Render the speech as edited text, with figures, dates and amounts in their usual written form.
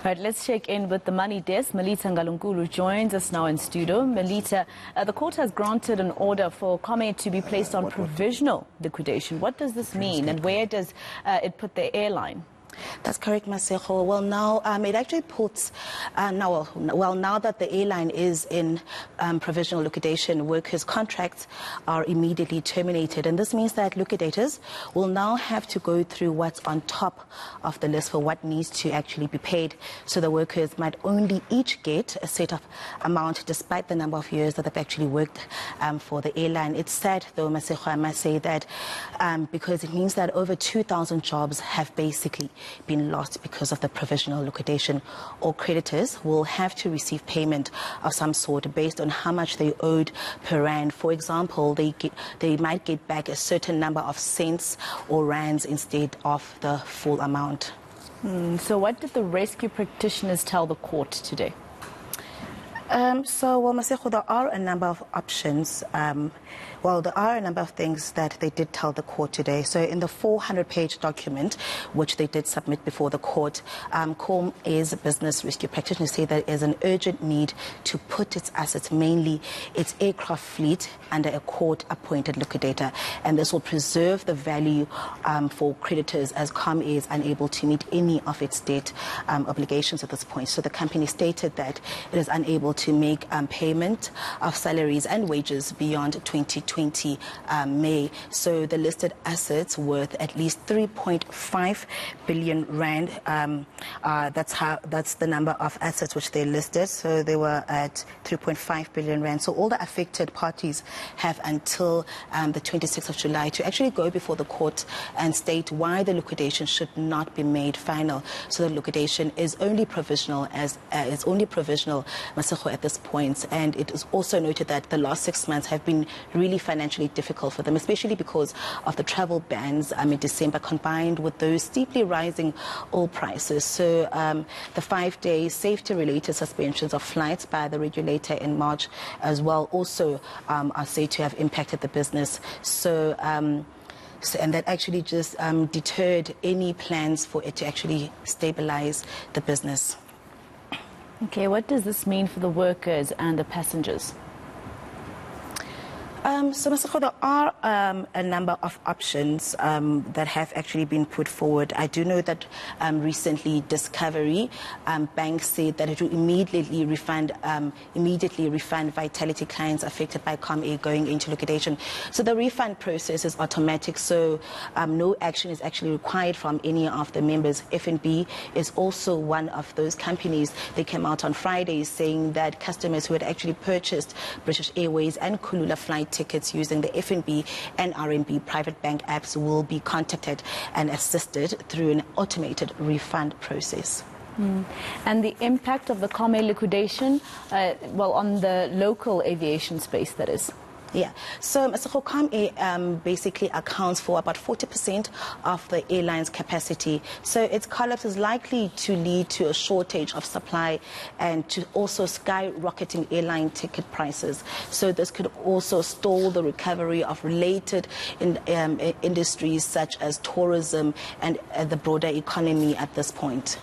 Right, let's check in with the money desk. Melita Ngalunkulu joins us now in studio. Melita, the court has granted an order for Comair to be placed on provisional liquidation. What does this mean, and where does it put the airline? That's correct, Maseko. Well, now it actually puts now that the airline is in provisional liquidation, workers' contracts are immediately terminated, and this means that liquidators will now have to go through what's on top of the list for what needs to actually be paid. So the workers might only each get a set of amount, despite the number of years that they've actually worked for the airline. It's sad, though, Maseko, I must say that because it means that over 2,000 jobs have basically been lost because of the provisional liquidation. All creditors will have to receive payment of some sort based on how much they owed per rand. For example, they might get back a certain number of cents or rands instead of the full amount. So what did the rescue practitioners tell the court today? Maseko, there are a number of options. There are a number of things that they did tell the court today. So in the 400-page document, which they did submit before the court, Comair's business rescue practitioners say there is an urgent need to put its assets, mainly its aircraft fleet, under a court-appointed liquidator. And this will preserve the value for creditors, as Comair is unable to meet any of its debt obligations at this point. So the company stated that it is unable to make payment of salaries and wages beyond 2020 May. So the listed assets worth at least 3.5 billion rand. That's the number of assets which they listed. So they were at 3.5 billion rand. So all the affected parties have until the 26th of July to actually go before the court and state why the liquidation should not be made final. So the liquidation is only provisional, Maseko, at this point. And it is also noted that the last 6 months have been really financially difficult for them, especially because of the travel bans in December, combined with those steeply rising oil prices. So the 5-day safety-related suspensions of flights by the regulator in March as well also are said to have impacted the business. So and that actually just deterred any plans for it to actually stabilize the business. Okay, what does this mean for the workers and the passengers? So, Maseko, there are a number of options that have actually been put forward. I do know that recently Discovery Bank said that it will immediately refund Vitality clients affected by Comair going into liquidation. So the refund process is automatic, so no action is actually required from any of the members. F&B is also one of those companies. They came out on Friday saying that customers who had actually purchased British Airways and Kulula flight tickets using the F&B and RMB private bank apps will be contacted and assisted through an automated refund process. And the impact of the Comair liquidation, on the local aviation space, that is? Yeah, so Comair basically accounts for about 40% of the airline's capacity. So its collapse is likely to lead to a shortage of supply and to also skyrocketing airline ticket prices. So this could also stall the recovery of related industries such as tourism and the broader economy at this point.